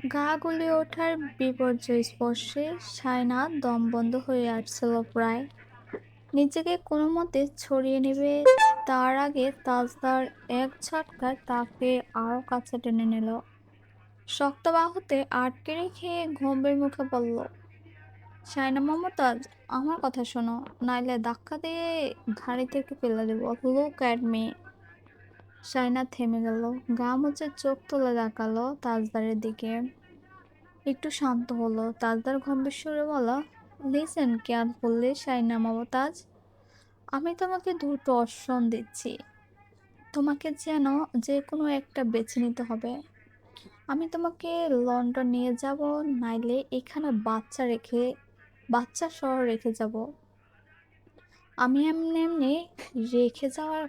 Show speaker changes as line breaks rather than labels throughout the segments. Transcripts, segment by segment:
গা গুলে ওঠার বিপর্যয় স্পর্শে সায়না দম বন্ধ হয়ে আসছিল প্রায়। নিজেকে কোনো মতে ছড়িয়ে নেবে তার আগে তাজদার এক ঝটকায় তাকে আরো কাছে টেনে নিল। শক্ত বাহুতে আটকে রেখে গম্ভীর মুখে বলল, সায়না মমতাজ, আমার কথা শোনো, নাইলে ধাক্কা দিয়ে গাড়ি থেকে ফেলে দেবো। Look at me. সায়না থেমে গেল, গা মুছে চোখ তুলে তাকালো তাজদারের দিকে। একটু শান্ত হলো। তাজদার গম্ভীর সুরে বলা, লিসেন কেয়ারফুলি সাইনা মমতাজ, আমি তোমাকে দুটো অপশন দিচ্ছি। তোমাকে যেন যে কোনো একটা বেছে নিতে হবে। আমি তোমাকে লন্ডন নিয়ে যাব, নাইলে এখানে বাচ্চা সহ রেখে যাব। আমি এমনি এমনি রেখে যাওয়ার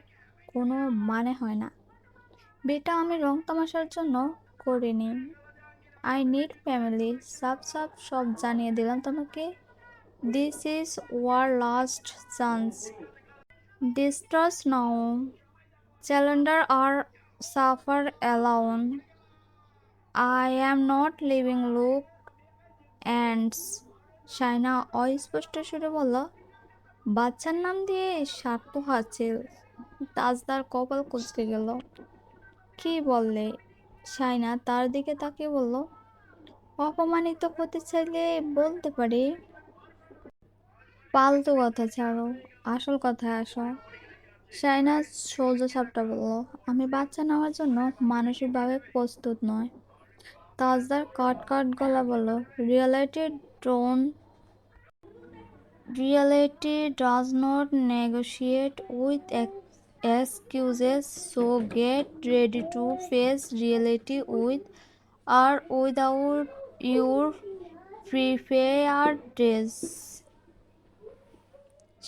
কোনো মানে হয় না। বেটা, আমি রং তামাশার জন্য করিনি। I need family. সাব সাব সব জানিয়ে দিলাম তোমাকে। This is our last chance. Distress now. Challenger আর suffer alone. I am not leaving loose ends. Saina অস্পষ্ট সুরে বলল, বাচ্চার নাম দিয়ে স্বার্থ হাসিল। তাজদার কপাল কুঁচকে গেল। কি বললে? সাইনা তার দিকে তাকিয়ে বলল, অপমানিত হতে চাইলে বলতে পারি। ফালতু কথা ছাড়ো, আসল কথায় আসো। শাইনাজ সোজা সাপটা বলল, আমি বাচ্চা নেওয়ার জন্য মানসিকভাবে প্রস্তুত নয়। তাজদার কাট কাট গলা বলল, reality don't reality does not negotiate with excuses, so get ready to face reality with or without your prepared dress.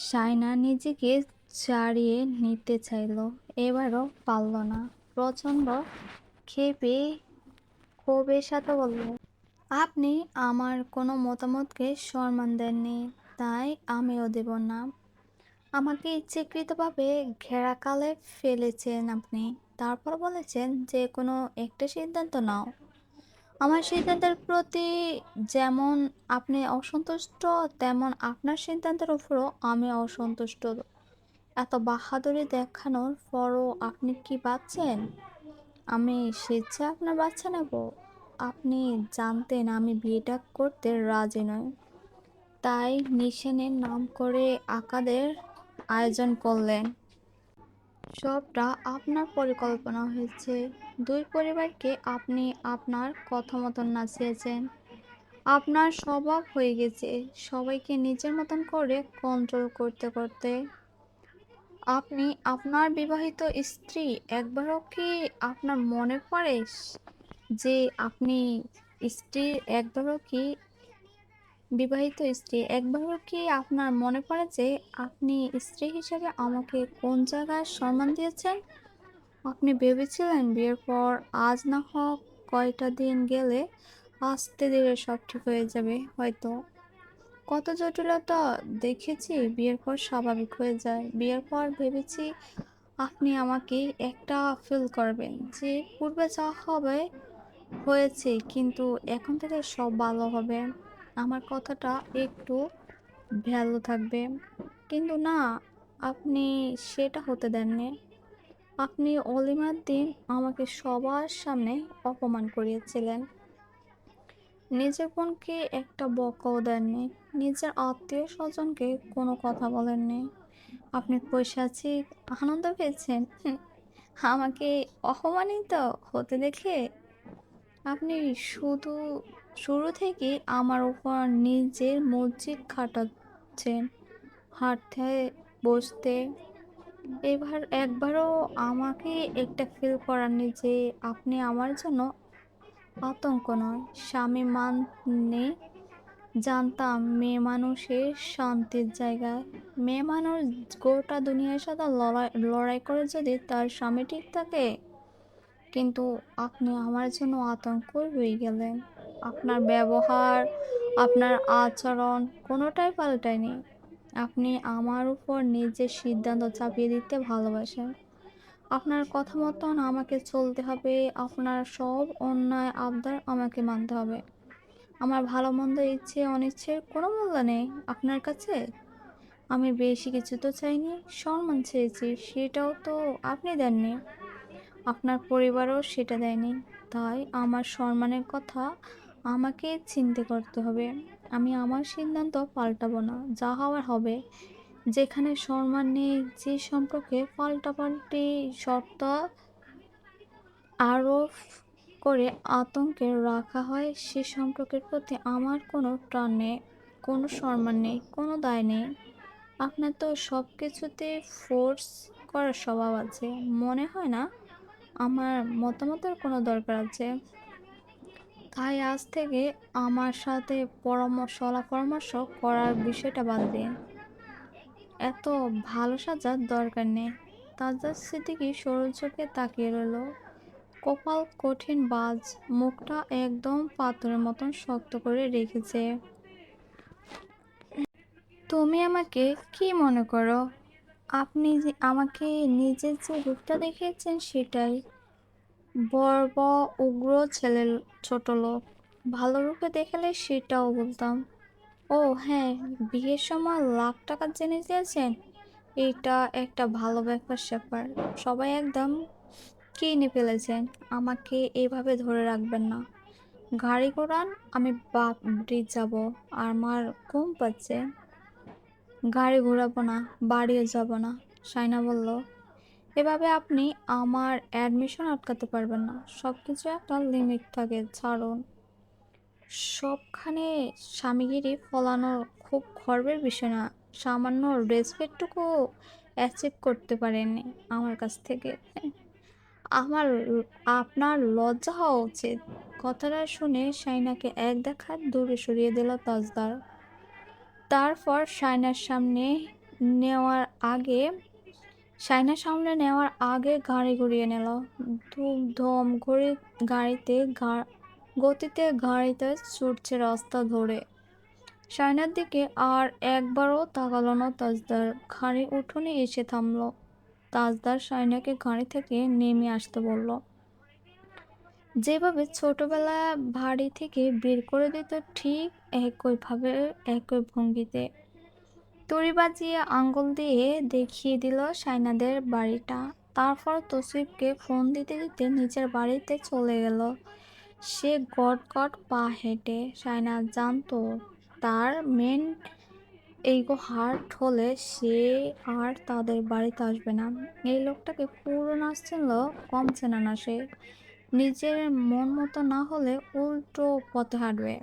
Saina নিজেকে ছাড়িয়ে নিতে চাইল, এবারও পারল না। প্রচণ্ড ক্ষেপে ক্ষোভের সাথে বলল, আপনি আমার কোনো মতামতকে সম্মান দেননি, তাই আমিও দেব না। আমাকে ইচ্ছাকৃতভাবে ঘেরাকালে ফেলেছেন আপনি। তারপর বলেছেন যে কোনো একটা সিদ্ধান্ত নাও। আমার সিদ্ধান্তের প্রতি যেমন আপনি অসন্তুষ্ট, তেমন আপনার সিদ্ধান্তের উপরও আমি অসন্তুষ্ট। এত বাহাদুরি দেখানোর পরও আপনি কি ভাবছেন আমি স্বেচ্ছায় আপনার বাচ্চা নেব? আপনি জানতেন আমি বিয়েটা করতে রাজি নই, তাই নিশানের নাম করে আকাদের আয়োজন করলেন। সবটা আপনার পরিকল্পনা হয়েছে। দুই পরিবারকে আপনি আপনার কথা মতন নাচিয়েছেন। আপনার স্বভাব হয়ে গেছে সবাইকে নিজের মতন করে কন্ট্রোল করতে করতে। আপনি আপনার বিবাহিত স্ত্রী একবারও কি আপনার মনে পড়ে যে আপনি স্ত্রী একবারও কি বিবাহিত স্ত্রী একবারও কি আপনার মনে পড়ে যে আপনি স্ত্রী হিসেবে আমাকে কোন জায়গায় সম্মান দিয়েছেন? আপনি ভেবেছিলেন বিয়ের পর আজ না হোক কয়টা দিন গেলে আস্তে ধীরে সব ঠিক হয়ে যাবে হয়তো। কত জটিলতা দেখেছি বিয়ের পর স্বাভাবিক হয়ে যায়। বিয়ের পর ভেবেছি আপনি আমাকে একটা ফিল করবেন যে পূর্বে যা হবে হয়েছে, কিন্তু এখন থেকে সব ভালো হবে, আমার কথাটা একটু ভ্যালু থাকবে। কিন্তু না, আপনি সেটা হতে দেননি। আপনি অলিমার দিন আমাকে সবার সামনে অপমান করিয়েছিলেন। নিজের বোনকে একটা বকাও দেননি। নিজের আত্মীয় স্বজনকে কোনো কথা বলেননি। আপনি পৈশাচিক আনন্দ পেয়েছেন আমাকে অপমানিত হতে দেখে। আপনি শুধু শুরু থেকে আমার উপর নিজের মর্জি খাটাচ্ছেন, হাঁটতে বসতে। এবার একবারও আমাকে একটা ফিল করাননি যে আপনি আমার জন্য আতঙ্ক নয়, স্বামী। মানে জানতাম মেয়ে মানুষের শান্তির জায়গায়। মেয়ে মানুষ গোটা দুনিয়ার সাথে লড়াই লড়াই করে যদি তার স্বামী ঠিক থাকে, কিন্তু আপনি আমার জন্য আতঙ্ক হয়ে গেলেন। আপনার ব্যবহার, আপনার আচরণ কোনোটাই পাল্টায়নি। আপনি আমার উপর নিজের সিদ্ধান্ত চাপিয়ে দিতে ভালোবাসেন। আপনার কথা মতন আমাকে চলতে হবে, আপনার সব অন্যায় আবদার আমাকে মানতে হবে। আমার ভালো মন্দ ইচ্ছে অনিচ্ছের কোনো মূল্য নেই আপনার কাছে। আমি বেশি কিছু তো চাইনি, সম্মান চেয়েছি, সেটাও তো আপনি দেননি। আপনার পরিবারও সেটা দেয়নি। তাই আমার সম্মানের কথা আমাকে চিন্তা করতে হবে। আমি আমার সিদ্ধান্ত পাল্টাবো না, যা হওয়ার হবে। যেখানে সম্মান নেই, যে সম্পর্কে পাল্টাপাল্টি শর্ত আরোপ করে আতঙ্কে রাখা হয়, সে সম্পর্কের প্রতি আমার কোনো টান নেই, কোনো সম্মান নেই, কোনো দায় নেই। আপনার তো সব কিছুতে ফোর্স করার স্বভাব আছে। মনে হয় না আমার মতামতের কোনো দরকার আছে। তাই আজ থেকে আমার সাথে পরামর্শ করার বিষয়টা বাদ দিন। এত ভালো সাজার দরকার নেই। তাজাদ সিদ্দিকী সরল চোখে তাকিয়ে রইল। কপাল কঠিন বাজ, মুখটা একদম পাথরের মতন শক্ত করে রেখেছে। তুমি আমাকে কি মনে করো? আপনি যে আমাকে নিজের যে রূপটা দেখিয়েছেন সেটাই। বর্ব, উগ্র ছেলে, ছোট লোক। ভালো রূপে দেখালে সেটাও বলতাম। ও হ্যাঁ, বিয়ের সময় লাখ টাকার জিনিস দিয়েছেন। এটা একটা ভালো ব্যাপার স্যাপার। সবাই একদম কিনে ফেলেছেন। আমাকে এভাবে ধরে রাখবেন না। গাড়ি ঘোড়ান, আমি বাড়ি যাব। আমার ঘুম পাচ্ছে। গাড়ি ঘোরাবো না, বাড়িও যাব না। সাইনা বলল, এভাবে আপনি আমার অ্যাডমিশন আটকাতে পারবেন না। সবকিছু একটা লিমিট থাকে, ছাড়ুন। সবখানে স্বামীগিরি ফলানো খুব গর্বের বিষয় না। সামান্য রেসপেক্টটুকু অ্যাচিভ করতে পারেননি আমার কাছ থেকে। আমার আপনার লজ্জা হওয়া উচিত। কথাটা শুনে শাইনাকে এক দেখাত দূরে সরিয়ে দিল তাজদার। তারপর নেওয়ার আগে সামনে নেওয়ার আগে গাড়ি ঘুরিয়ে নিল। ধুম ধম ঘুরে গতিতে গাড়িতে ছুটছে রাস্তা ধরে। শাইনার দিকে আর একবারও তাকালো না তাজদার। গাড়ি উঠোনে এসে থামলো। তাজদার শাইনাকে গাড়ি থেকে নেমে আসতে বলল। যেভাবে ছোটবেলায় বাড়ি থেকে বের করে দিত, ঠিক একইভাবে, একই ভঙ্গিতে তড়ি বাজিয়ে আঙ্গুল দিয়ে দেখিয়ে দিল সাইনাদের বাড়িটা। তারপর তসিফকে ফোন দিতে দিতে নিজের বাড়িতে চলে গেল। সে গট গট পা হেঁটে। সাইনা জানতো তার মেন এইগো হার্ট হলে সে আর তাদের বাড়িতে আসবে না। এই লোকটাকে পুরো না চিনলেও কম চেনা না সে। নিজের মন মতো না হলে উল্টো পথে হাঁটবে।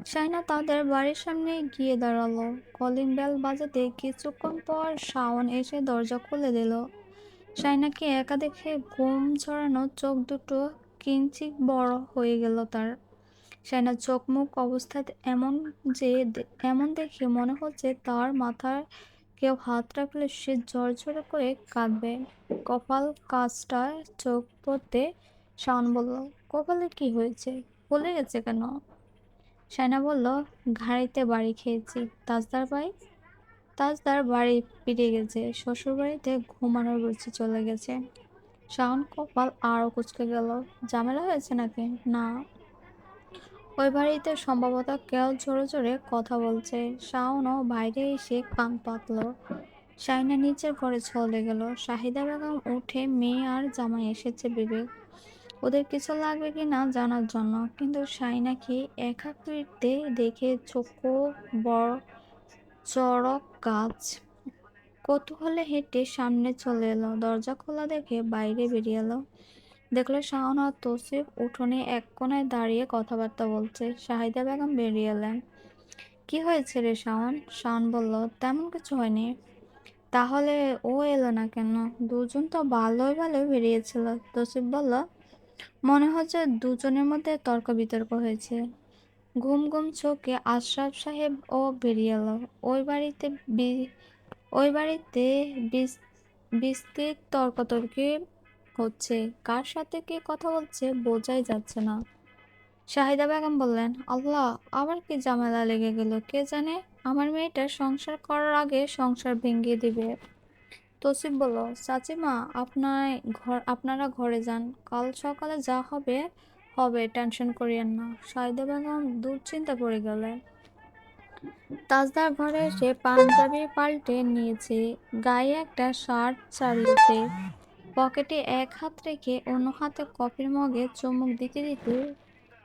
শাইনা তাদের বাড়ির সামনে গিয়ে দাঁড়ালো। কলিং বেল বাজাতে কিছুক্ষণ পর শাওন এসে দরজা খুলে দিল। শাইনাকে একা দেখে ঘুম ঝরানো চোখ দুটো কিঞ্চিত বড় হয়ে গেল তার। শাইনার চোখ মুখ অবস্থা এমন দেখে মনে হচ্ছে তার মাথায় কেউ হাত রাখলে সে ঝরঝরে করে কাঁদবে। কপাল কাজটায় চোখ পড়তে শাওন বলল, কপালে কি হয়েছে? ভুলে গেছে কেন? শায়না বলল, ঘাড়িতে বাড়ি খেয়েছি। তাজদার বাড়ি ফিরে গেছে। শ্বশুরবাড়িতে ঘুমানোর রুচি চলে গেছে। শাওন কপাল আরও কুঁচকে গেল। ঝামেলা হয়েছে নাকি? না, ওই বাড়িতে সম্ভবত কেউ জোরে জোরে কথা বলছে। শাওনও বাইরে এসে কান পাতল। শাইনা নিচের ঘরে চলে গেল। শাহিদা বেগম উঠে মেয়ে আর জামাই এসেছে ভেবে ওদের কিছু লাগবে কি না জানার জন্য। কিন্তু শাইনাকে একা ফিরতে দেখে চক্ষু বড় চড়ক গাছ। কৌতূহলে হেঁটে সামনে চলে এলো। দরজা খোলা দেখে বাইরে বেরিয়ে এলো। দেখলো শাওন আর তৌসিফ উঠোনে এক কোণায় দাঁড়িয়ে কথাবার্তা বলছে। শাহিদা বেগম বেরিয়ে এলেন। কি হয়েছে রে শাওন? শাওন বলল, তেমন কিছু হয়নি। তাহলে ও এলো না কেন? দুজন তো ভালোই ভালোই বেরিয়েছিল। তৌসিফ বলল, মনে হচ্ছে দুজনের মধ্যে তর্ক বিতর্ক হয়েছে। ঘুম ঘুম চোখে আশরাফ সাহেব ও বেরিয়ে এলো। ওই বাড়িতে বি- ওই বাড়িতে বিস্তৃত তর্কতর্কি হচ্ছে। কার সাথে কে কথা বলছে বোঝাই যাচ্ছে না। শাহিদা বেগম বললেন, আল্লাহ, আবার কি ঝামেলা লেগে গেল কে জানে। আমার মেয়েটা সংসার করার আগে সংসার ভেঙে দিবে। তসিফ বলল, চাচিমা, আপনারা ঘরে যান, কাল সকালে যা হবে হবে, টেনশন করিয়েন না। সাইদা বেগম দুশ্চিন্তা পড়ে গেলেন। তাজদার ঘরে এসে পাঞ্জাবি পাল্টে নিয়েছে, গায়ে একটা শার্ট চাড়িয়েছে, পকেটে এক হাত রেখে অন্য হাতে কফির মগে চুমুক দিতে দিতে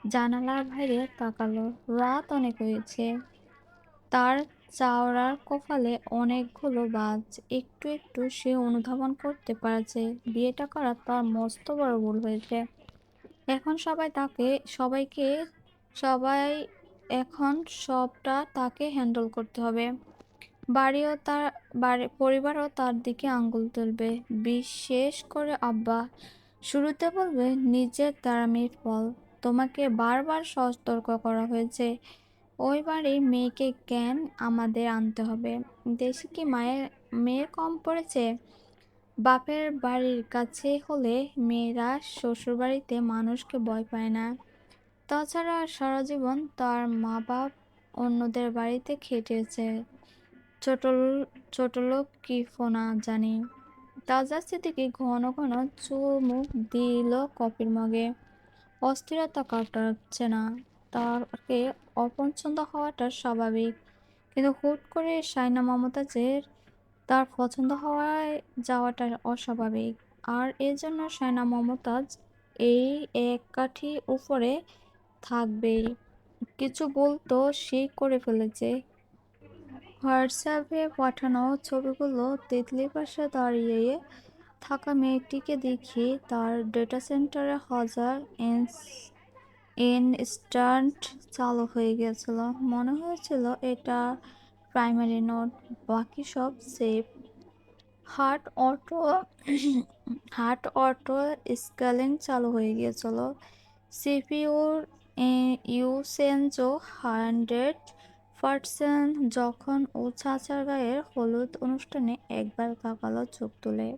জানালার বাইরে তাকালো। রাত অনেক হয়েছে। তার চাওড়ার কপালে অনেকগুলো বাজ। একটু একটু সে অনুধাবন করতে পারছে বিয়েটা করা তার মস্ত বড় ভুল হয়েছে। এখন সবাইকে সবাই এখন সবটা তাকে হ্যান্ডেল করতে হবে। পরিবারও তার দিকে আঙ্গুল তুলবে, বিশেষ করে আব্বা। শুরুতে বলবে নিজের দারামির ফল। তোমাকে বারবার সতর্ক করা হয়েছে, ওই বাড়ির মেয়েকে কেন আমাদের আনতে হবে? দেশে কি মেয়ের কম পড়েছে? বাপের বাড়ির কাছে হলে মেয়েরা শ্বশুরবাড়িতে মানুষকে ভয় পায় না। তাছাড়া সারা জীবন তার মা বাপ অন্যদের বাড়িতে খেটেছে, ছোটল ছোটলোক কি ফোনা জানি। তাজা সিদ্দিকী ঘন ঘন চুমুক দিল কফির মগে। অস্থিরতা কাটাচ্ছে না। তাকে অপছন্দ হওয়াটা স্বাভাবিক, কিন্তু হুট করে শায়না মমতাজের তার পছন্দ হওয়ায় যাওয়াটা অস্বাভাবিক। আর এজন্য শায়না মমতাজ এই এক কাঠি উপরে থাকবেই। কিছু বলতো সে করে ফেলেছে। হোয়াটসঅ্যাপে পাঠানো ছবিগুলো তিতলির পাশে দাঁড়িয়ে থাকা মেয়েটিকে দেখি তার ডেটা সেন্টারে হাজার ইনস্ট্যান্ট চালু হয়ে গেছিল। মনে হয়েছিল এটা প্রাইমারি নোট, বাকি সব save. Heart auto heart auto scaling চালু হয়ে গিয়েছিল। সিপিইউর ইউসেনজো 100%। যখন ও চাচার গায়ের হলুদ অনুষ্ঠানে একবার তাকালো চোখ তুলে।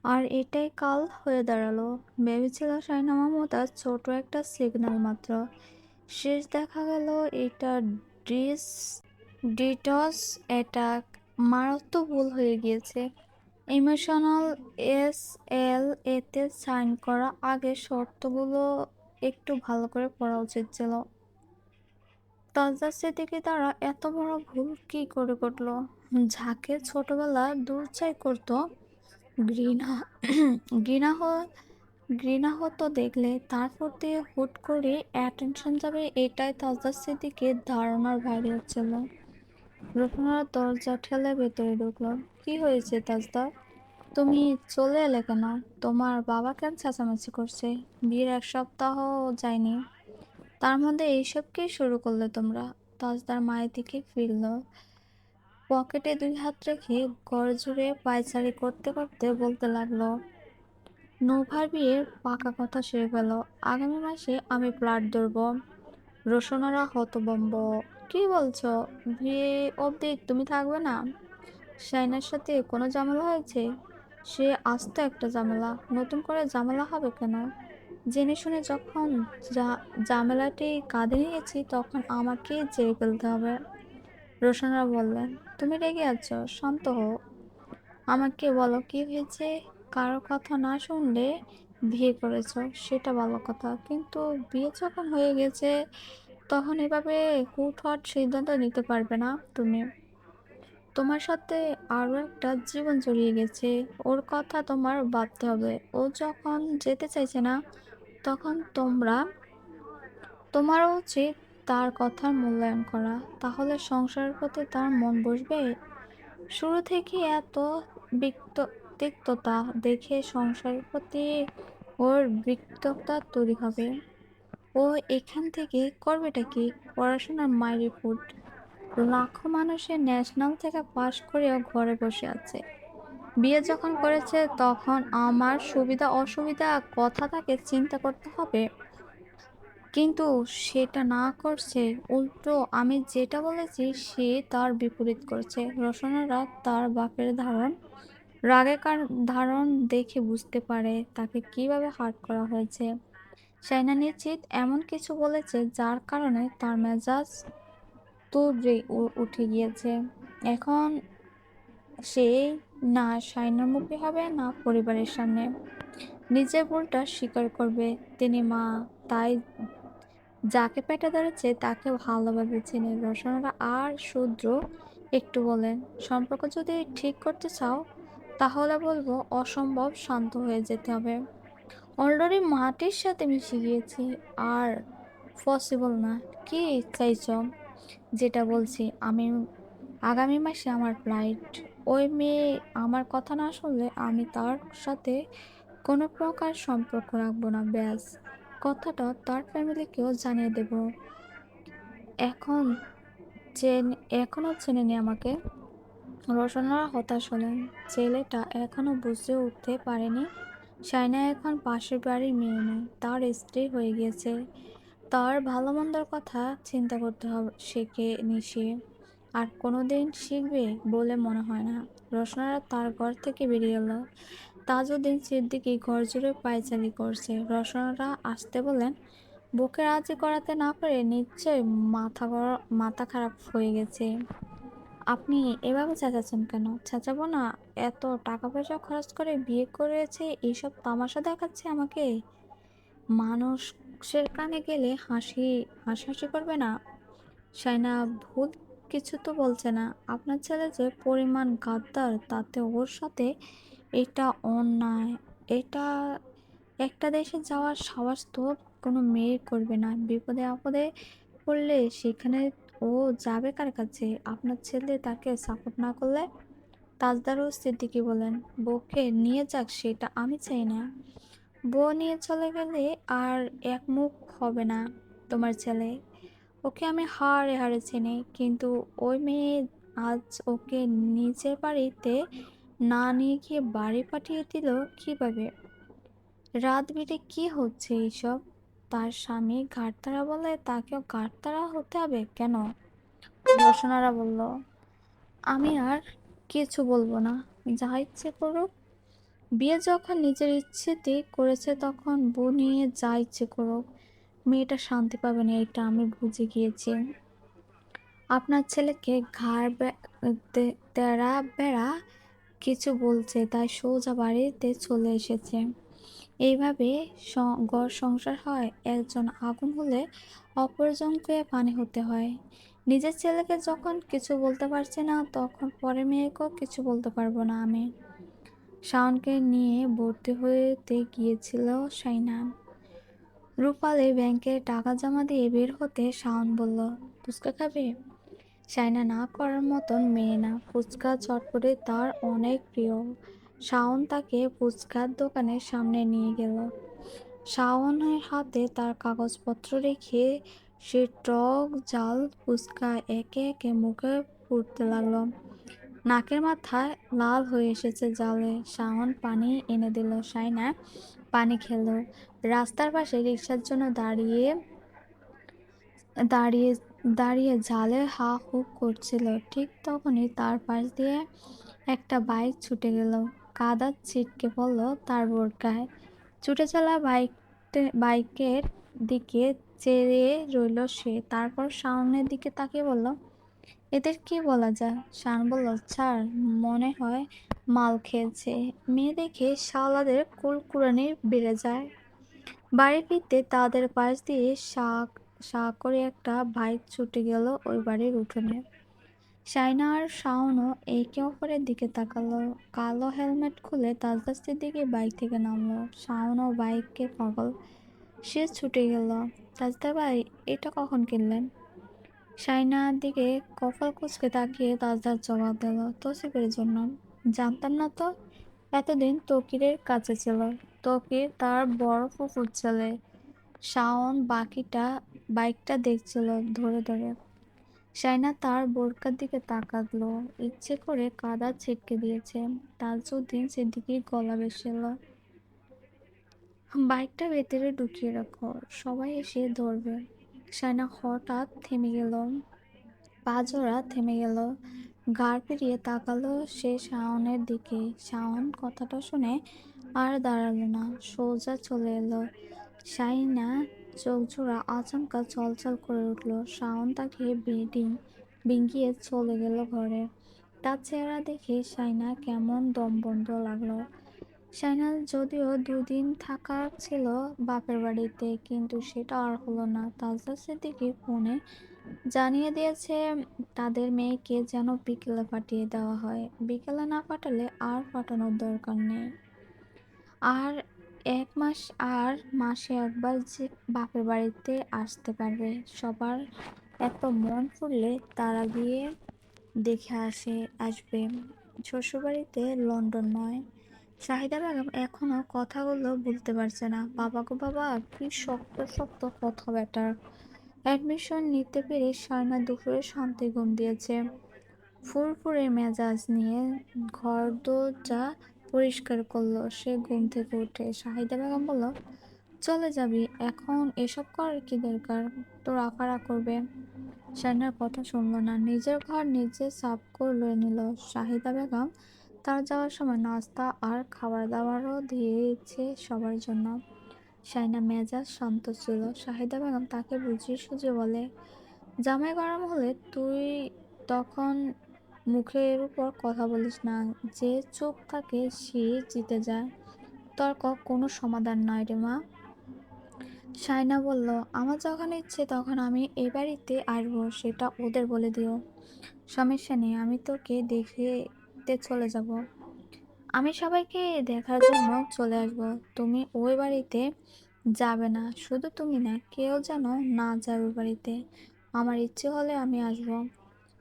আর এটাই কাল হয়ে দাঁড়ালো। ভেবেছিল শায়না মমতাজ ছোট একটা সিগন্যাল মাত্র। শেষ দেখা গেল এটা ডিটস অ্যাটাক। মারাত্মক ভুল হয়ে গিয়েছে। ইমোশনাল এল এতে সাইন করার আগে শর্তগুলো একটু ভালো করে পড়া উচিত ছিল। তাজদার সিদ্দিকী তারা এত বড় ভুল কি করে করলো? যাকে ছোটবেলা দূরছাই করতো, ঘৃণা ঘৃণা ঘৃণা হতো দেখলে, তার প্রতি হুট করে অ্যাটেনশন যাবে, এটাই তাজদার সিদ্দিকীর ধারণার বাইরে হচ্ছিল। রুকনারা দরজা ঠেলে ভেতরে ঢুকলো। কি হয়েছে তাজদা? তুমি চলে এলে কেন? তোমার বাবা কেন চেঁচামেচি করছে? বিয়ের 1 সপ্তাহ যায়নি, তার মধ্যে এইসব কি শুরু করলে তোমরা? তাজদার মায়ের দিকে ফিরল, পকেটে 2 হাত রেখে গড়জোড়ে পায়চারি করতে করতে বলতে লাগলো, নোভার বিয়ের পাকা কথা সেরে গেল। আগামী মাসে আমি ফ্ল্যাট ধরবো। রোশনারা হতভম্ব। কি বলছো? বিয়ে অবধি তুমি থাকবে না? শাইনার সাথে কোনো ঝামেলা হয়েছে? সে আস্ত একটা ঝামেলা। নতুন করে ঝামেলা হবে কেন? জেনে শুনে যখন ঝামেলাটি কাঁধে নিয়েছি তখন আমাকে জেরে ফেলতে হবে। রোশনারা বললেন, তুমি রেগে আছো, শান্ত হও। আমাকে বলো কি হয়েছে? কারো কথা না শুনলে বিয়ে করেছো, সেটা ভালো কথা, কিন্তু বিয়ে যখন হয়ে গেছে তখন এভাবে হুটহাট সিদ্ধান্ত নিতে পারবে না তুমি। তোমার সাথে আরো একটা জীবন জড়িয়ে গেছে, ওর কথা তোমার ভাবতে হবে। ও যখন যেতে চাইছে না তখন তোমারও উচিত তার কথার মূল্যায়ন করা। তাহলে সংসারের প্রতি তার মন বসবে। শুরু থেকে এত তিক্ততা দেখে সংসারের প্রতি ওর বিরক্ততা তৈরি হবে। ও এখান থেকে করবেটা কি? পড়াশোনার মাইরে ফুট। লাখো মানুষের ন্যাশনাল থেকে পাশ করেও ঘরে বসে আছে। বিয়ে যখন করেছে তখন আমার সুবিধা অসুবিধা কথা তাকে চিন্তা করতে হবে, কিন্তু সেটা না করছে। উল্টো আমি যেটা বলেছি সে তার বিপরীত করছে। রোশনারা তার বাপের ধারণ দেখে বুঝতে পারে তাকে কিভাবে হার্ট করা হয়েছে। শাইনা নিশ্চিত এমন কিছু বলেছে যার কারণে তার মেজাজ তুবড়ে উঠে গিয়েছে। এখন সে না শাইনার মুখে হবে, না পরিবারের সামনে। নিজের ভুলটা স্বীকার করবে। তিনি মা, তাই যাকে পেটে ধরেছে তাকে ভালোভাবে চেনে। রোশনারা আর শুদ্র একটু বলেন, সম্পর্ক যদি ঠিক করতে চাও তাহলে বলবো অসম্ভব শান্ত হয়ে যেতে হবে। অলরেডি মাটির সাথে মিশে গিয়েছি, আর পসিবল না। কি চাইছো? যেটা বলছি, আমি আগামী মাসে আমার ফ্লাইট। ওই মেয়ে আমার কথা না শুনলে আমি তার সাথে কোনো প্রকার সম্পর্ক রাখবো না, ব্যাস। কথাটা তার ফ্যামিলিকেও জানিয়ে দেব। এখন এখনো চেনেনি আমাকে। রোশনারা হতাশ হলেন। ছেলেটা এখনো বুঝে উঠতে পারেনি শাইনা এখন পাশের বাড়ির মেয়ে নেই, তার স্ত্রী হয়ে গিয়েছে। তার ভালো মন্দর কথা চিন্তা করতে হবে শেখে নিশে, আর কোনোদিন শিখবে বলে মনে হয় না। রোশনারা তার ঘর থেকে বেরিয়ে এলো। তাজউদ্দিন সিদ্দিকী ঘর জুড়ে পায়চারি করছে। রোশনারা আসতে বলেন, বুকে রাজি করাতে না পারে নিশ্চয় মাথা খারাপ হয়ে গেছে। আপনি এভাবে চেঁচাচ্ছেন কেন? চেঁচাবো না? এত টাকা পয়সা খরচ করে বিয়ে করেছে, এইসব তামাশা দেখাচ্ছে আমাকে? মানুষের কানে গেলে হাসাহাসি করবে না? শাইনা ভুল কিছু তো বলছে না। আপনার ছেলে যে পরিমাণ গাদ্দার, তাতে ওর সাথে এটা অন্যায়। এটা একটা দেশে যাওয়ার সাহস তো কোনো মেয়ে করবে না। বিপদে আপদে পড়লে সেখানে ও যাবে কার কাছে? আপনার ছেলে তাকে সাপোর্ট না করলে? তাজদারও সিদ্দিকী বলেন, বউকে নিয়ে যাক, সেটা আমি চাই না। বউ নিয়ে চলে গেলে আর এক মুখ হবে না তোমার ছেলে। ওকে আমি হাড়ে হাড়ে চিনি, কিন্তু ওই মেয়ে আজ ওকে নিজের বাড়িতে না নিয়ে গিয়ে বাড়ি পাঠিয়ে দিল কিভাবে? রাত বিরে কি হচ্ছে এইসব? তার স্বামী ঘাড়তারা বলে তাকেও ঘাড়তারা হতে হবে কেন? রোশনারা বলল, আমি আর কিছু বলবো না, যা ইচ্ছে করুক। বিয়ে যখন নিজের ইচ্ছেতেই করেছে তখন বউ নিয়ে যা ইচ্ছে করুক। মেয়েটা শান্তি পাবে না, এটা আমি বুঝে গিয়েছি। আপনার ছেলেকে তেরা বেড়া কিছু বলছে, তাই সোজা বাড়িতে চলে এসেছে। এইভাবে ঘর সংসার হয়? একজন আগুন হলে অপরজনকে পানি হতে হয়। নিজের ছেলেকে যখন কিছু বলতে পারছি না, তখন পরের মেয়েকেও কিছু বলতে পারবো না আমি। শাওনকে নিয়ে ভর্তি হতে গিয়েছিল শাইনা। রূপালী ব্যাংকে টাকা জমা দিয়ে বের হতে শাওন বলল, ফুচকা খাবে? শাইনা না করার মতন মেয়ে না, ফুচকা চটপটি তার অনেক প্রিয়। শাওন তাকে ফুচকার দোকানের সামনে নিয়ে গেল। শাওনের হাতে তার কাগজপত্র রেখে সে টক ঝাল ফুচকা একে একে মুখে পুরতে লাগলো। নাকের মাথায় লাল হয়ে এসেছে জালে। শাওন পানি এনে দিল। শাইনা পানি খেলো। রাস্তার পাশে রিকশার জন্য দাঁড়িয়ে দাঁড়িয়ে দাঁড়িয়ে ঝালে হা হু করছিল। ঠিক তখনই তার পাশ দিয়ে একটা বাইক ছুটে গেল। কাদা ছিটকে পড়ল তার বোরকায়। ছুটে চলা বাইকের দিকে চেয়ে রইল সে। তারপর শাওনের দিকে তাকিয়ে বলল, এদের কি বলা যায়? শান বলল, ছাড়, মনে হয় মাল খেয়েছে। মেয়ে দেখে শাওলাদের কুলকুরানি বেড়ে যায়। বাড়ি ফিরতে তাদের পাশ দিয়ে সা করে একটা বাইক ছুটে গেল ওই বাড়ির উঠোনে। শাইনা আর শাওনও একে অপরের দিকে তাকালো। কালো হেলমেট খুলে তাজদার সিদ্দিকী বাইক থেকে নামলো। শাওনও বাইকে পাগল, সে ছুটে গেল। তাজদা ভাই, এটা কখন কিনলেন? শাইনার দিকে কপাল কুঁচকে তাকিয়ে তাজদার জবাব দিল, তৌসিফের জন্য। জানতাম না তো। এতদিন তকিরের কাছে ছিল। তকির তার বড় ফুফুর ছেলে। শাওন বাইকটা দেখছিল ধরে ধরে। শাইনা তার বোরকার দিকে তাকালো। ইচ্ছে করে কাদা ছিটকে দিয়েছে। তাজউদ্দিন সিদ্দিকীর গলা ভেসে এলো, বাইকটা ভেতরে ঢুকিয়ে রাখো, সবাই এসে ধরবে। শাইনা হঠাৎ থেমে গেল। পা জোড়া থেমে গেল। ঘাড় ফিরিয়ে তাকালো সে শাওনের দিকে। শাওন কথাটা শুনে আর দাঁড়ালো না, সোজা চলে এলো। শাইনা চোখজোড়া আচমকা ছলছল করে উঠল। শাওন তাকে বিঙ্গিয়ে চলে গেল ঘরে। তার চেহারা দেখে শাইনা কেমন দম বন্ধ লাগলো। শাইনা যদিও দুদিন থাকার ছিল বাপের বাড়িতে, কিন্তু সেটা আর হলো না। তাজা সিদ্দিকী ফোনে জানিয়ে দিয়েছে তাদের মেয়েকে যেন বিকেলে পাঠিয়ে দেওয়া হয়। বিকেলে না পাঠালে আর পাঠানোর দরকার নেই। আর ১ মাস, আর মাসে একবার যে বাপের বাড়িতে আসতে পারবে। সবার এত মন ফুললে তারা গিয়ে দেখে আসবে। শ্বশুরবাড়িতে লন্ডন নয়। শাহিদা বেগম এখনো কথাগুলো বলতে পারছে না। বাবা গো বাবা, কি শক্ত শক্ত কথা ব্যাটার। অ্যাডমিশন নিতে পেরে শায়না দুপুরে শান্তি ঘুম দিয়েছে। ফুরফুরে মেজাজ নিয়ে ঘর দরজা পরিষ্কার করলো সে ঘুম থেকে উঠে। শাহিদা বেগম বলল, চলে যাবি এখন? এসব করার কি দরকার? তোর আফারা করবে। শায়নার কথা শুনল না, নিজের ঘর নিজে সাফ করে নিল। শাহিদা বেগম তার যাওয়ার সময় নাস্তা আর খাবার দাবারও দিয়েছে সবার জন্য। শায়না মেজাজ শান্ত ছিল। শাহিদা বেগম তাকে বুঝিয়ে সুঝিয়ে বলে, জামাই গরম হলে তুই তখন মুখের উপর কথা বলিস না। যে চুপ থাকে সে জিতে যায়। তর্ক কোনো সমাধান নয় রে মা। শায়না বলল, আমার যখন ইচ্ছে তখন আমি এ বাড়িতে আসবো, সেটা ওদের বলে দিও। সমস্যা নেই, আমি তোকে দেখতে চলে যাব। আমি সবাইকে দেখার জন্য চলে আসব। তুমি ওই বাড়িতে যাবে না। শুধু তুমি না, কেউ যেন না যায় ওই বাড়িতে। আমার ইচ্ছে হলে আমি আসব।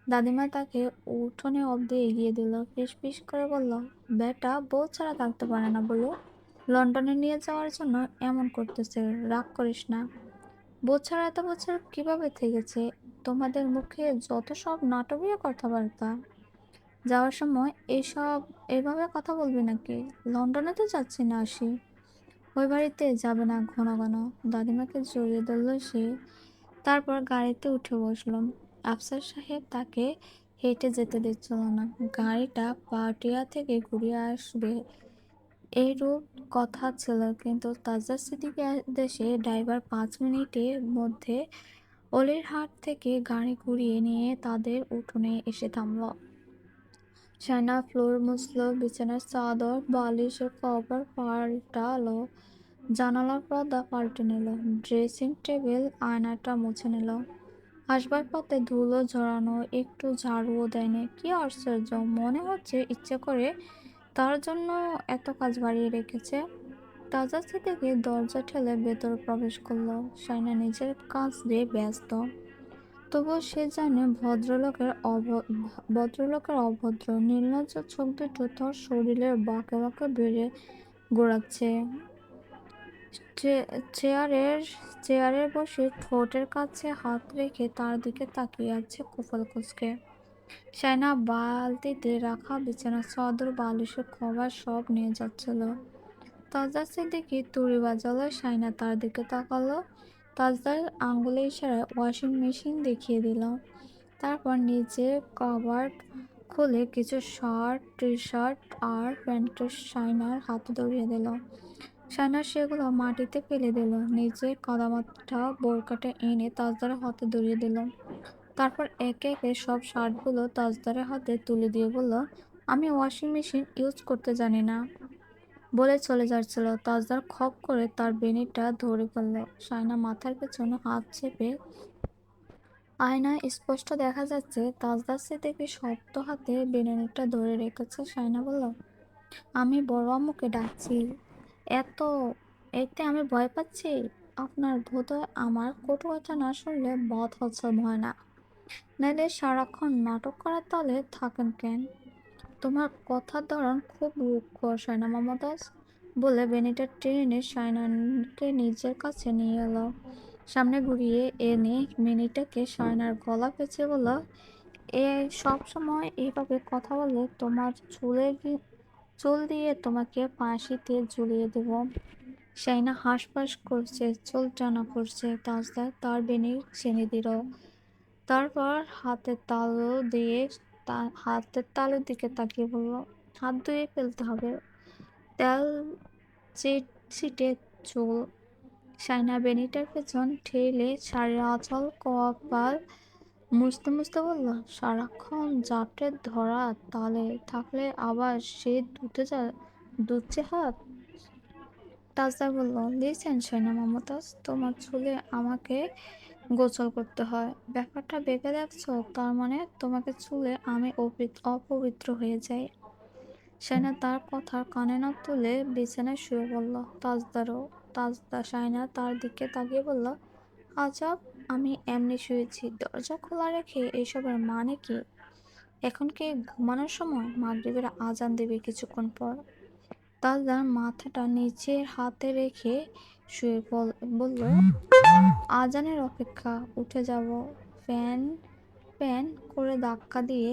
দাদিমা তাকে উঠোনে অব্দি এগিয়ে দিল। ফিস করে বলল, বেটা বউ ছাড়া থাকতে পারে না বলে লন্ডনে নিয়ে যাওয়ার জন্য এমন করতেছে। রাগ করিস না। বউ ছাড়া এত বছর কিভাবে থেকেছে? তোমাদের মুখে যত সব নাটকীয় কথাবার্তা। যাওয়ার সময় এভাবে কথা বলবি নাকি? লন্ডনে তো যাচ্ছি না, আসি। ওই বাড়িতে যাবে না ঘন ঘন। দাদিমাকে জড়িয়ে ধরল সে। তারপর গাড়িতে উঠে বসল। আফসার সাহেব তাকে হেঁটে যেতে দিচ্ছিল না। গাড়িটা পাটিয়া থেকে ঘুরিয়ে আসবে এইরূপ কথা ছিল, কিন্তু তাজা সিদ্দিকী দেশে ড্রাইভার ৫ মিনিটের মধ্যে অলিরহাট থেকে গাড়ি ঘুরিয়ে নিয়ে তাদের উঠোনে এসে থামল। শায়না ফ্লোর মুছল, বিছানার চাদর বালিশের কভার পাল্টালো, জানালার পর্দা পাল্টে নিল, ড্রেসিং টেবিল আয়নাটা মুছে নিল। আসবাবপত্রে ধুলো ঝরানো, একটু ঝাড়ুও দেয়নি। কি আশ্চর্য, মনে হচ্ছে ইচ্ছে করে তার জন্য এত কাজ বাড়িয়ে রেখেছে। তাজা থেকে দরজা ঠেলে ভেতরে প্রবেশ করলো। শায়না নিজের কাজ দিয়ে ব্যস্ত, তবুও সে জানে ভদ্রলোকের অভদ্র নির্লজ্জ চোখ দুটো তার শরীরের বাঁকে বাঁকে বেড়ে গোড়াচ্ছে। চেয়ারের চেয়ারে বসে ঠোঁটের কাছে হাত রেখে তার দিকে তাকিয়ে আছে কপাল কুঁচকে। শায়না বালতিতে রাখা বিছানার চাদর বালিশের কভার সব নিয়ে যাচ্ছিল। তাজদার সিদ্দিকী তুড়ি বাজালো। শায়না তার দিকে তাকালো। তাজদার আঙ্গুলে ইশারায় ওয়াশিং মেশিন দেখিয়ে দিল। তারপর নিজের কাবার্ড খুলে কিছু শার্ট, টি শার্ট আর প্যান্টের শায়নার হাতে ধরিয়ে দিল। শায়না সেগুলো মাটিতে ফেলে দিল। নিজের কাদামাটা বোরকাটা এনে তাজদারের হাতে ধরিয়ে দিল। তারপর একে একে সব শার্টগুলো তাজদারের হাতে তুলে দিয়ে বলল, আমি ওয়াশিং মেশিন ইউজ করতে জানি না বলে চলে যাচ্ছিল। তাজদার খপ করে তার বেনিটা ধরে ফেলল। শায়না মাথার পেছনে হাত চেপে, আয়নায় স্পষ্ট দেখা যাচ্ছে তাজদার সিদ্দিকী শক্ত হাতে বেনিটা ধরে রেখেছে। শায়না বলল, আমি বড় আম্মুকে ডাকছি। এত এতে আমি ভয় পাচ্ছি? আপনার বোধহয় আমার কটু কথা না শুনলে বদ হজম হয় না। নাইলে সারাক্ষণ নাটক করার তালে থাকেন কেন? তোমার কথার ধরন খুব রুক্ষ শায়না মমতাজ। বলে বেনিটা টেনে শায়নাকে নিজের কাছে নিয়ে এলো। সামনে ঘুরিয়ে এনে মিনিটাকে শায়নার গলা পেঁচিয়ে বলল, এ সব সময় এইভাবে কথা বললে তোমার চুল দিয়ে তোমাকে ফাঁসিতে ঝুলিয়ে দেব। শায়না হাঁসফাঁস করছে, চুল টানা করছে। তাজদার তার বেনি ছেড়ে দিল। তারপর হাতের তালুর দিকে তাকিয়ে বলল, হাত ধুয়ে ফেলতে হবে। তেল ছিটে চুল। শায়না বেনিটার পেছন ঠেলে শাড়ির আঁচল কপাল মুছতে মুছতে বলল, সারাক্ষণ জাটের ধরা তালে থাকলে আবার সে ধুচ্ছে হাত। তাজদা বলল, লিসেন শাইনা মমতাজ, তোমার চুলে আমাকে গোসল করতে হয়। ব্যাপারটা ভেবে দেখছো? তার মানে তোমাকে চুলে আমি অপবিত্র হয়ে যাই। শাইনা তার কথার কানে না তুলে বিছানায় শুয়ে পড়ল। তাজদা শাইনা তার দিকে তাকিয়ে বলল, আজব, আমি এমনি শুয়েছি, দরজা খোলা রেখে এসবের মানে কি? এখন কি ঘুমানোর সময়? মাগরিবের আজান দেবে কিছুক্ষণ পর। তাজদার মাথাটা নিচের হাতে রেখে শুয়ে বলল, আজানের অপেক্ষা, উঠে যাব, ফ্যান প্যান করে ধাক্কা দিয়ে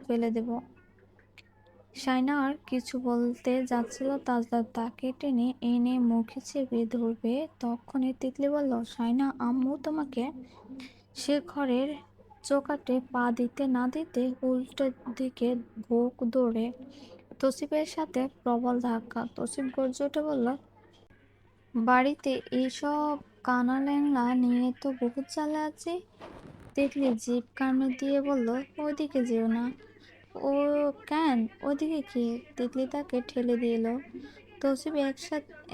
ফেলে দেব। শাইনা আর কিছু বলতে যাচ্ছিল, তাজদার তাকে টেনে এনে মুখে চেপে ধরবে, তখনই তিতলি বলল, শাইনা, আম্মু তোমাকে। সে ঘরের চৌকাঠে পা দিতে না দিতে উল্টো দিকে ভোগ দৌড়ে তসিফের সাথে প্রবল ধাক্কা। তসিফ গর্জে উঠে বলল, বাড়িতে এইসব কানা ল্যাংলা নিয়ে তো বহুত জ্বালা আছে। তিতলি জিভ কামড়ে দিয়ে বলল, ওইদিকে যেও না। ও কেন? ওদিকে কি? তিতলি তাকে ঠেলে দিয়ে এলো। তৌসিফ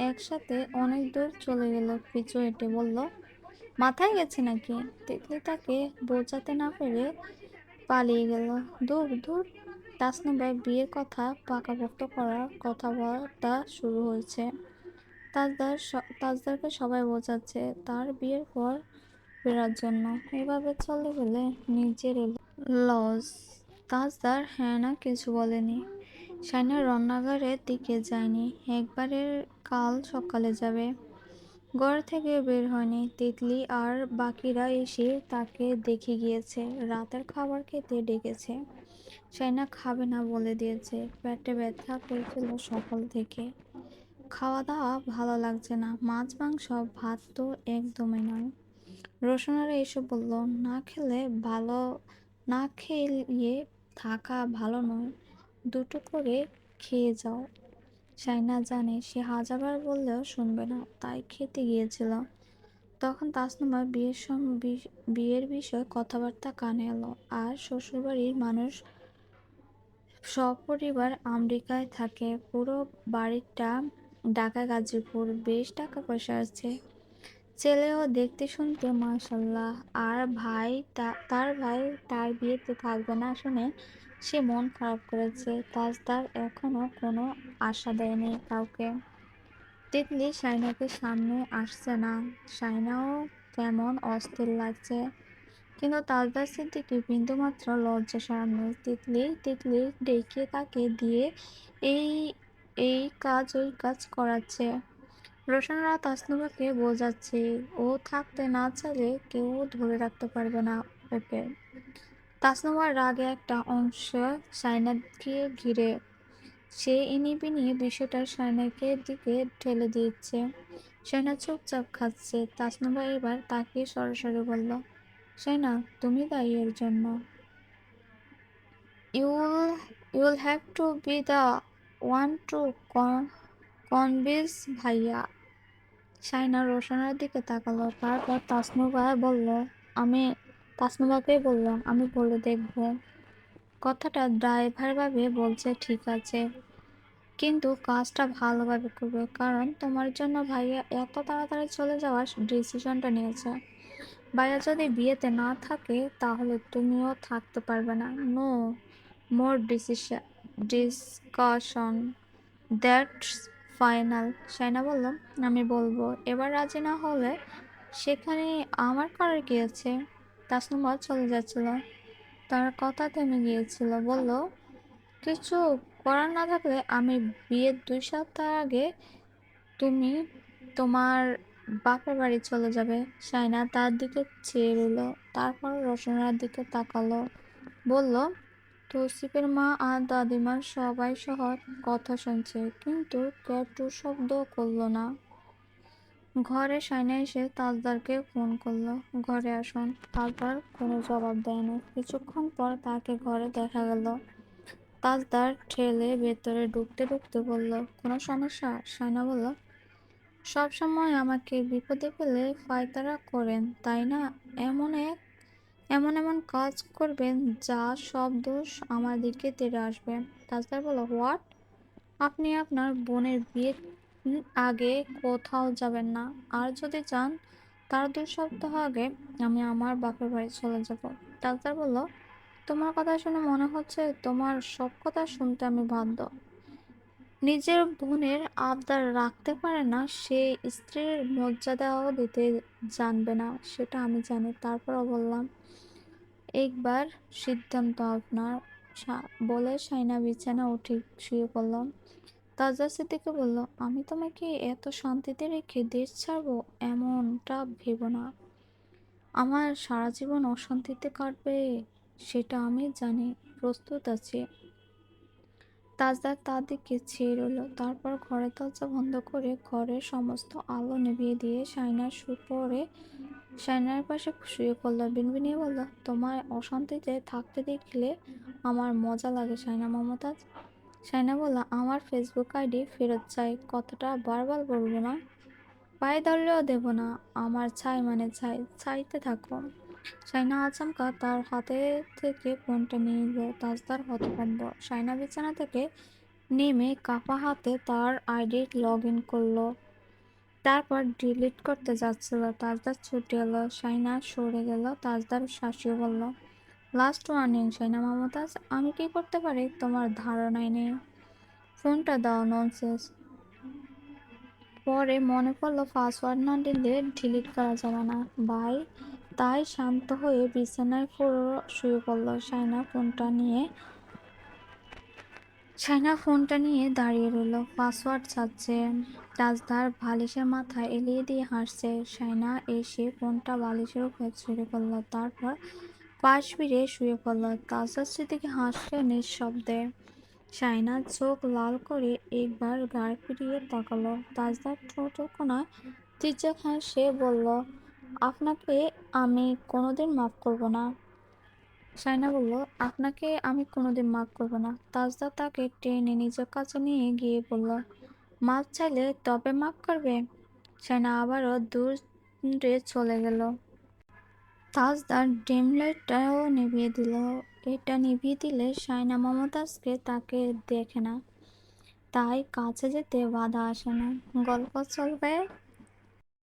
একসাথে অনেক দূর চলে গেল। পিছু হেঁটে বলল, মাথায় গেছে নাকি? তিতলি তাকে বোঝাতে না পেরে পালিয়ে গেল। দূর দূর। তাসনু ভাই বিয়ের কথা পাকাপোক্ত করার কথাবার্তা শুরু হয়েছে। তাজদারকে সবাই বোঝাচ্ছে তার বিয়ের পর ফেরার জন্য। এভাবে চলে গেলে নিজের লস। তাজদার হ্যাঁ না কিছু বলেনি। শাইনা রান্নাঘরের দিকে যায়নি, একবারের কাল সকালে যাবে। ঘর থেকে বের হয়নি। তিতলি আর বাকিরা এসে তাকে দেখে গিয়েছে, রাতের খাবার খেতে ডেকেছে। শাইনা খাবে না বলে দিয়েছে, পেটে ব্যথা করছিল সকাল থেকে। খাওয়া দাওয়া ভালো লাগছে না, মাছ মাংস ভাত তো একদমই নয়। রোশনারা এসে বলল, না খেয়ে থাকা ভালো নয়, দুটো করে খেয়ে যাও। শাইনা জানে সে হাজারবার বললেও শুনবে না, তাই খেতে গিয়েছিল। তখন তাসনুমা বিয়ের বিষয়ে কথাবার্তা কানে এলো। আর শ্বশুরবাড়ির মানুষ সপরিবার আমেরিকায় থাকে, পুরো বাড়িটা ঢাকা গাজীপুর, বেশ টাকা পয়সা আছে। ছেলেও দেখতে শুনতে মাশাআল্লাহ। আর তার ভাই তার বিয়েতে থাকবে না শুনে সে মন খারাপ করেছে। তাজদার এখনো কোনো আশা দেয়নি কাউকে। তিতলি শাইনাকে সামনে আসছে না, শাইনাও কেমন অস্থির লাগছে। কিন্তু তাজদার সিদ্দিকী বিন্দুমাত্র লজ্জা সারাননি। তিতলি তিতলি ডেকে তাকে দিয়ে এই এই কাজ ওই কাজ করাচ্ছে। রোশনরা তাসনুভাকে বোঝাচ্ছে, ও থাকতে না চাইলে কেউ ধরে রাখতে পারবে না ওকে। তাসনুভার রাগে একটা অংশ শাইনাকে ঘিরে, সে ইনিবিনি বিষয়টা শাইনাকে দিকে ঠেলে দিচ্ছে। শাইনা চুপচাপ খাচ্ছে। তাসনুভা এবার তাকে সরাসরি বলল, শাইনা, তুমি দায়ী এর জন্য। You'll you'll have to be the one to convince ভাইয়া। শাইনা রোশনার দিকে তাকালো, তারপর তাসনুভাকে বলল, আমি বলে দেখব। কথাটা ড্রাইভার ভাবে বলছে ঠিক আছে, কিন্তু কাজটা ভালোভাবে করবে, কারণ তোমার জন্য ভাইয়া এত তাড়াতাড়ি চলে যাওয়ার ডিসিশনটা নিয়েছে। ভাইয়া যদি বিয়েতে না থাকে তাহলে তুমিও থাকতে পারবে না। No more discussion, that's final. Shaina বলল, আমি বলবো, এবার রাজি না হলে সেখানে আমার করার কি আছে? তাসনুমা চলে যাচ্ছিল, তার কথা থেমে গিয়েছিল, বলল, কিছু করার না থাকলে আমি বিয়ের 2 সপ্তাহ আগে তুমি তোমার বাপের বাড়ি চলে যাবে। শাইনা তার দিকে চেয়ে রইল, তারপর রোশনার দিকে তাকালো, বলল, তৌসিফের মা আর দাদিমা সবাই সহ কথা শুনছে, কিন্তু কেউ টু শব্দ করলো না। ঘরে শাইনা এসে তাজদারকে ফোন করলো, ঘরে আসুন। তাজদার কোনো জবাব দেয়নি। কিছুক্ষণ পর তাকে ঘরে দেখা গেল। তাজদার ঠেলে ভেতরে ঢুকতে ঢুকতে বলল, কোনো সমস্যা? শাইনা বলল, সব সময় আমাকে বিপদে ফেলে ফায়তারা করেন, তাই না? এমন এমন কাজ করবেন যা সব দোষ আমার দিকে তেড়ে আসবে। তাজদার বলল, হোয়াট? আপনি আপনার বোনের বিয়ের আগে কোথাও যাবেন না। আর যদি যান, তার 2 সপ্তাহ আগে আমি আমার বাপের বাড়ি চলে যাব। ডাক্তার বলল, তোমার কথা শুনে মনে হচ্ছে তোমার সব কথা শুনতে আমি বাধ্য। নিজের বোনের আবদার রাখতে পারে না, সে স্ত্রীর মর্যাদাও দিতে জানবে না, সেটা আমি জানি। তারপরও বললাম, একবার সিদ্ধান্ত আপনার। বলে সাইনা বিছানা উঠে শুয়ে পড়লাম। তাজা সিদ্দিকী বলল, আমি তোমাকে এত শান্তিতে রেখে দেশ ছাড়বো এমনটা ভেবো না। আমার সারা জীবন অশান্তিতে কাটবে সেটা আমি জানি। প্রস্তুত আছি। তাজদার তার দিকে চেয়ে রইল। তারপর ঘরের দরজা বন্ধ করে ঘরের সমস্ত আলো নিভিয়ে দিয়ে সাইনার পাশে শুয়ে পড়ল। বিনবিনিয়ে বলল, তোমার অশান্তিতে থাকতে দেখলে আমার মজা লাগে সাইনা মমতাজ। সাইনা বলল, আমার ফেসবুক আইডি ফেরত চাই। কতটা বারবার বলবো না? পায়ে ধরলেও দেব না। আমার চাই মানে চাই, চাইতে থাকো। সাইনা আচমকা তার হাতে থেকে ফোনটা নিয়ে নিল। তাজদার হতভম্ব। সাইনা বিছানা থেকে নেমে কাঁপা হাতে তার আইডি লগ ইন করলো। তারপর ডিলিট করতে যাচ্ছিল। তাজদার ছুটে এলো। সাইনা সরে গেল। তাজদার শাসিয়ে বলল, লাস্ট ওয়ার্নিং সাইনা মমতাজ, আমি কি করতে পারি তোমার ধারণাই নেই। ফোনটা দাও। ননসেন্স। পরে মনে পড়লো পাসওয়ার্ড না দিলে ডিলিট করা যাবে না। বাই। তাই শান্ত হয়ে বিছানায় শুয়ে পড়ল। সাইনা ফোনটা নিয়ে দাঁড়িয়ে রইল। পাসওয়ার্ড চাচ্ছে। তাজদার বালিশের মাথায় এলিয়ে দিয়ে হাসছে। সাইনা এসে ফোনটা বালিশের উপর ছুঁড়ে পড়ল। তারপর পাশ ফিরে শুয়ে পড়ল। তাজদার স্মৃতিকে হাসছে নিঃশব্দে। সাইনা চোখ লাল করে একবার ঘাড় ফিরিয়ে তাকালো। তাজদার ঠোঁটের কোণায় তির্যক হাসে বলল, আপনাকে আমি কোনোদিন মাফ করব না। সাইনা বলল, আপনাকে আমি কোনোদিন মাফ করব না। তাজদা তাকে টেনে নিজের কাছে নিয়ে গিয়ে বলল, মাফ চাইলে তবে মাফ করবে? সাইনা আবারও দূরে চলে গেল। তাজদার ডিম লাইটটাও নিভিয়ে দিল। এটা নিভিয়ে দিলে সাইনা মমতাজকে তাকে দেখে না, তাই কাছে যেতে বাধা আসে না। গল্প চলবে।